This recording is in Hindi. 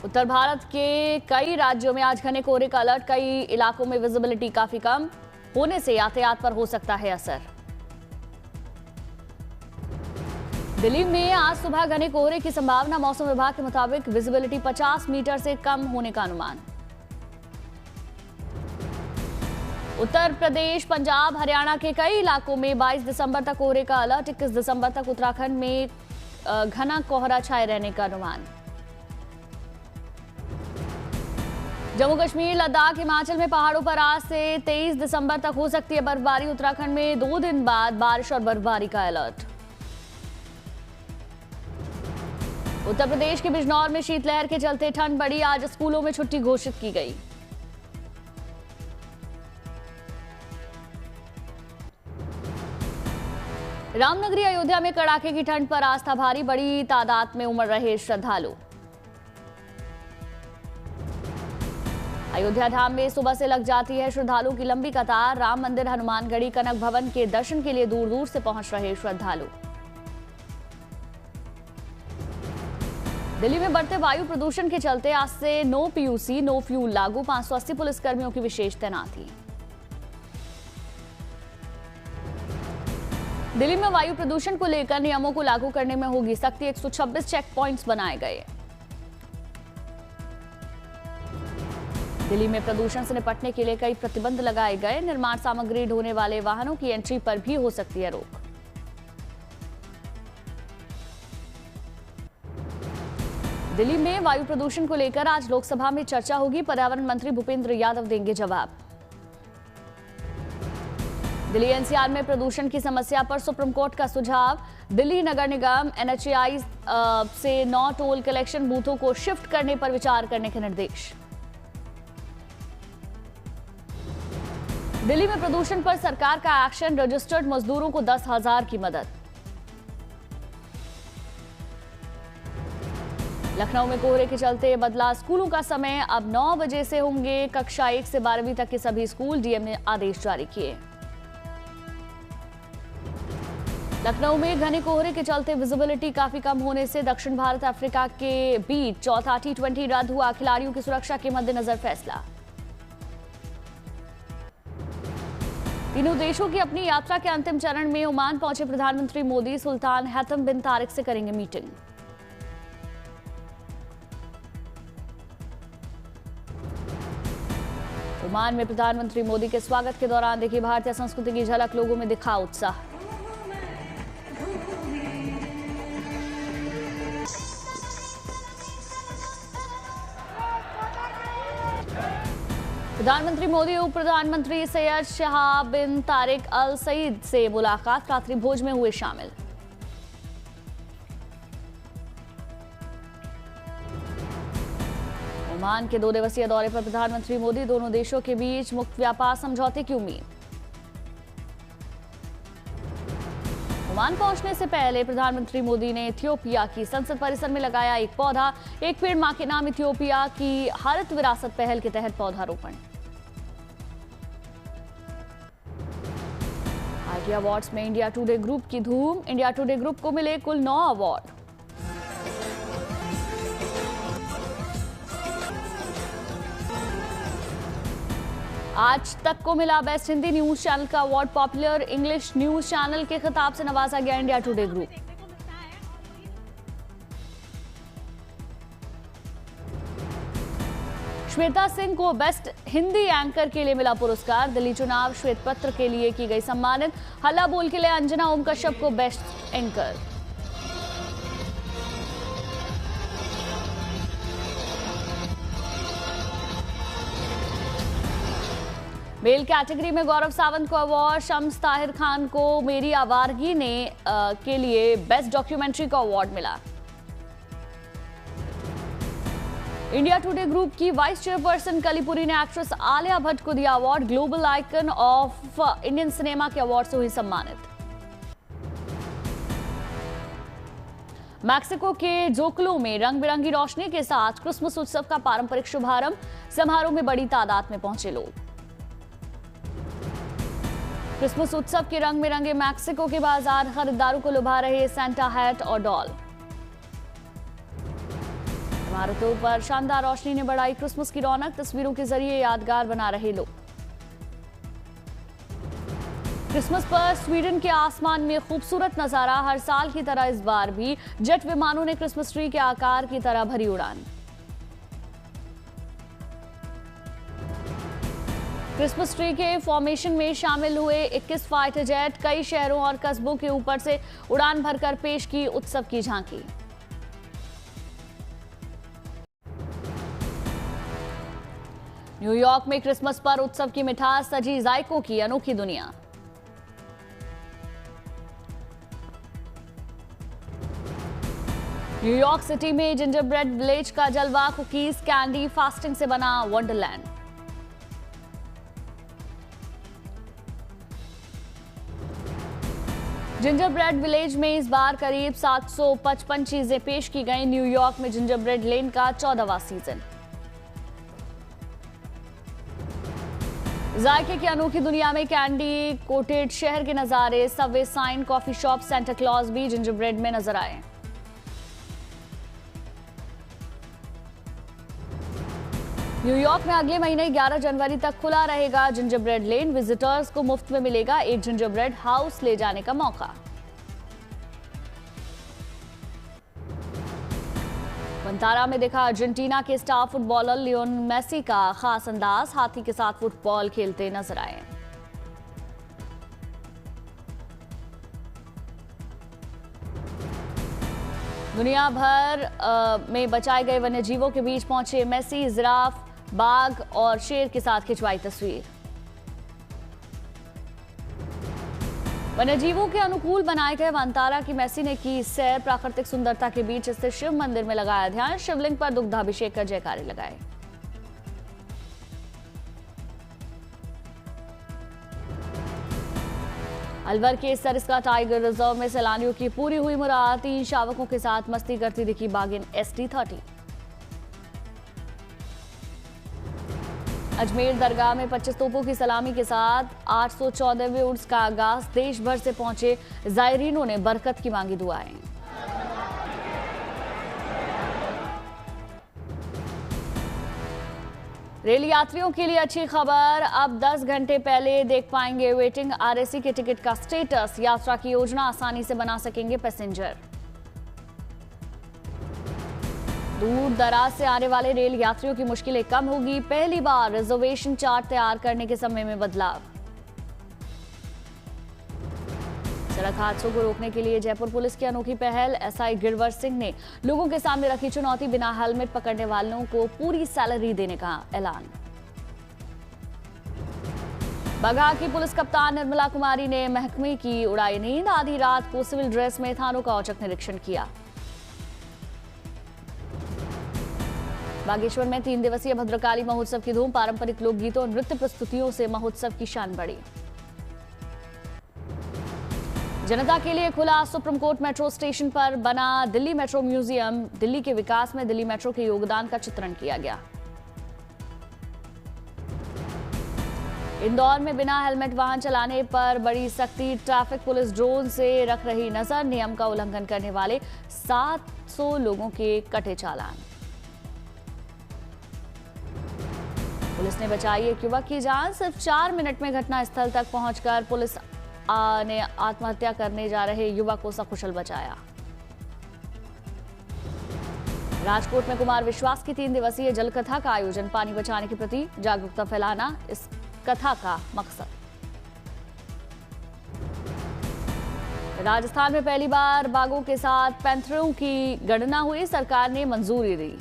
उत्तर भारत के कई राज्यों में आज घने कोहरे का अलर्ट। कई इलाकों में विजिबिलिटी काफी कम होने से यातायात पर हो सकता है असर। दिल्ली में आज सुबह घने कोहरे की संभावना। मौसम विभाग के मुताबिक विजिबिलिटी 50 मीटर से कम होने का अनुमान। उत्तर प्रदेश, पंजाब, हरियाणा के कई इलाकों में 22 दिसंबर तक कोहरे का अलर्ट। 21 दिसंबर तक उत्तराखंड में घना कोहरा छाए रहने का अनुमान। जम्मू कश्मीर, लद्दाख, हिमाचल में पहाड़ों पर आज से 23 दिसंबर तक हो सकती है बर्फबारी। उत्तराखंड में 2 दिन बाद बारिश और बर्फबारी का अलर्ट। उत्तर प्रदेश के बिजनौर में शीतलहर के चलते ठंड बढ़ी। आज स्कूलों में छुट्टी घोषित की गई। रामनगरी अयोध्या में कड़ाके की ठंड पर आस्था भारी। बड़ी तादाद में उमड़ रहे श्रद्धालु। अयोध्या धाम में सुबह से लग जाती है श्रद्धालुओं की लंबी कतार। राम मंदिर, हनुमानगढ़ी, कनक भवन के दर्शन के लिए दूर दूर से पहुंच रहे श्रद्धालु। दिल्ली में बढ़ते वायु प्रदूषण के चलते आज से नो पीयूसी, नो फ्यूल लागू। 580 पुलिसकर्मियों की विशेष तैनाती। दिल्ली में वायु प्रदूषण को लेकर नियमों को लागू करने में होगी सख्ती। 126 चेक पॉइंट्स बनाए गए। दिल्ली में प्रदूषण से निपटने के लिए कई प्रतिबंध लगाए गए। निर्माण सामग्री ढोने वाले वाहनों की एंट्री पर भी हो सकती है रोक। दिल्ली में वायु प्रदूषण को लेकर आज लोकसभा में चर्चा होगी। पर्यावरण मंत्री भूपेंद्र यादव देंगे जवाब। दिल्ली एनसीआर में प्रदूषण की समस्या पर सुप्रीम कोर्ट का सुझाव। दिल्ली नगर निगम एनएचएआई से 9 टोल कलेक्शन बूथों को शिफ्ट करने पर विचार करने के निर्देश। दिल्ली में प्रदूषण पर सरकार का एक्शन। रजिस्टर्ड मजदूरों को 10,000 की मदद। लखनऊ में कोहरे के चलते बदला स्कूलों का समय। अब 9 बजे से होंगे कक्षा 1 से 12वीं तक के सभी स्कूल। डीएम ने आदेश जारी किए। लखनऊ में घने कोहरे के चलते विजिबिलिटी काफी कम होने से दक्षिण भारत अफ्रीका के बीच चौथा T20 रद्द हुआ। खिलाड़ियों की सुरक्षा के मद्देनजर फैसला। तीनों देशों की अपनी यात्रा के अंतिम चरण में ओमान पहुंचे प्रधानमंत्री मोदी सुल्तान हैथम बिन तारिक से करेंगे मीटिंग। ओमान में प्रधानमंत्री मोदी के स्वागत के दौरान देखी भारतीय संस्कृति की झलक। लोगों में दिखा उत्साह। प्रधानमंत्री मोदी उप प्रधानमंत्री सैयद शहाब बिन तारिक अल सईद से मुलाकात। रात्रि भोज में हुए शामिल। ओमान के 2 दिवसीय दौरे पर प्रधानमंत्री मोदी। दोनों देशों के बीच मुक्त व्यापार समझौते की उम्मीद। ओमान पहुंचने से पहले प्रधानमंत्री मोदी ने इथियोपिया की संसद परिसर में लगाया एक पौधा। एक पेड़ मां के नाम इथियोपिया की हरित विरासत पहल के तहत पौधारोपण। आईटी अवार्ड्स में इंडिया टुडे ग्रुप की धूम। इंडिया टुडे ग्रुप को मिले कुल 9 अवार्ड। आज तक को मिला बेस्ट हिंदी न्यूज चैनल का award. Popular English news channel के खिताब से नवाजा गया India today group. Shweta Singh को बेस्ट हिंदी एंकर के लिए मिला पुरस्कार। दिल्ली चुनाव श्वेत पत्र के लिए की गई सम्मानित। हल्ला बोल के लिए अंजना ओम कश्यप को बेस्ट एंकर। मेल कैटेगरी में गौरव सावंत को अवार्ड। शम्स ताहिर खान को मेरी आवारगी ने के लिए बेस्ट डॉक्यूमेंट्री का अवार्ड मिला। इंडिया टुडे ग्रुप की वाइस चेयरपर्सन कलीपुरी ने एक्ट्रेस आलिया भट्ट को दिया award. Global icon of Indian cinema के अवार्ड से हुई सम्मानित। मैक्सिको के जोकलो में रंग बिरंगी रोशनी के साथ क्रिसमस उत्सव का पारंपरिक शुभारंभ। समारोह में बड़ी तादाद में पहुंचे लोग। क्रिसमस उत्सव के रंग में रंगे मैक्सिको के बाजार। खरीदारों को लुभा रहे सेंटा हैट और डॉल। इमारतों पर शानदार रोशनी ने बढ़ाई क्रिसमस की रौनक, तस्वीरों के जरिए यादगार बना रहे लोग। क्रिसमस पर स्वीडन के आसमान में खूबसूरत नजारा, हर साल की तरह इस बार भी जेट विमानों ने क्रिसमस ट्री के आकार की तरह भरी उड़ान। क्रिसमस ट्री के फॉर्मेशन में शामिल हुए 21 फाइटर जेट कई शहरों और कस्बों के ऊपर से उड़ान भरकर पेश की उत्सव की झांकी। न्यूयॉर्क में क्रिसमस पर उत्सव की मिठास, सजी जायकों की अनोखी दुनिया। न्यूयॉर्क सिटी में जिंजर ब्रेड विलेज का जलवा, कुकीज, कैंडी, फास्टिंग से बना वंडरलैंड। जिंजर ब्रेड विलेज में इस बार करीब 755 चीजें पेश की गई। न्यूयॉर्क में जिंजर ब्रेड लेन का 14वां सीजन। जायके की अनोखी दुनिया में कैंडी कोटेड शहर के नजारे, subway sign, coffee shop, Santa Claus भी जिंजर ब्रेड में नजर आए। न्यूयॉर्क में अगले महीने 11 जनवरी तक खुला रहेगा जिंजर ब्रेड लेन। विजिटर्स को मुफ्त में मिलेगा एक जिंजर ब्रेड हाउस ले जाने का मौका। वंतारा में देखा अर्जेंटीना के स्टार फुटबॉलर लियोन मेसी का खास अंदाज, हाथी के साथ फुटबॉल खेलते नजर आए। दुनिया भर में बचाए गए वन्य जीवों के बीच पहुंचे मेसी, जिराफ, बाघ और शेर के साथ खिंचवाई तस्वीर। वन्यजीवों के अनुकूल बनाए गए वंतारा की मेसी ने की सैर, प्राकृतिक सुंदरता के बीच स्थित शिव मंदिर में लगाया ध्यान, शिवलिंग पर दुग्धाभिषेक कर जयकारे लगाए। अलवर के सरिस्का टाइगर रिजर्व में सैलानियों की पूरी हुई मुराद, 3 शावकों के साथ मस्ती करती दिखी बाघिन ST-30। अजमेर दरगाह में 25 तोपों की सलामी के साथ 814वें उर्स का आगाज, देश भर से पहुंचे जायरीनों ने बरकत की मांगी दुआएं। रेल यात्रियों के लिए अच्छी खबर, अब 10 घंटे पहले देख पाएंगे वेटिंग RAC के टिकट का स्टेटस, यात्रा की योजना आसानी से बना सकेंगे पैसेंजर। दूर दराज से आने वाले रेल यात्रियों की मुश्किलें कम होगी, पहली बार रिजर्वेशन चार्ट तैयार करने के समय में बदलाव। सड़क हादसों को रोकने के लिए जयपुर पुलिस की अनोखी पहल, SI गिरवर सिंह ने लोगों के सामने रखी चुनौती, बिना हेलमेट पकड़ने वालों को पूरी सैलरी देने का ऐलान। बगहा की पुलिस कप्तान निर्मला कुमारी ने महकमे की उड़ाई नींद, आधी रात को सिविल ड्रेस में थानों का औचक निरीक्षण किया। बागेश्वर में 3 दिवसीय भद्रकाली महोत्सव की धूम, पारंपरिक लोकगीतों और नृत्य प्रस्तुतियों से महोत्सव की शान बढ़ी। जनता के लिए खुला सुप्रीम कोर्ट मेट्रो स्टेशन पर बना दिल्ली मेट्रो म्यूजियम, दिल्ली के विकास में दिल्ली मेट्रो के योगदान का चित्रण किया गया। इंदौर में बिना हेलमेट वाहन चलाने पर बड़ी सख्ती, ट्रैफिक पुलिस ड्रोन से रख रही नजर, नियम का उल्लंघन करने वाले 700 लोगों के कटे चालान। पुलिस ने बचाई एक युवक की जान, सिर्फ 4 मिनट में घटनास्थल तक पहुंचकर पुलिस ने आत्महत्या करने जा रहे युवक को सकुशल बचाया। राजकोट में कुमार विश्वास की 3 दिवसीय जल कथा का आयोजन, पानी बचाने के प्रति जागरूकता फैलाना इस कथा का मकसद। राजस्थान में पहली बार बाघों के साथ पैंथरों की गणना हुई, सरकार ने मंजूरी दी।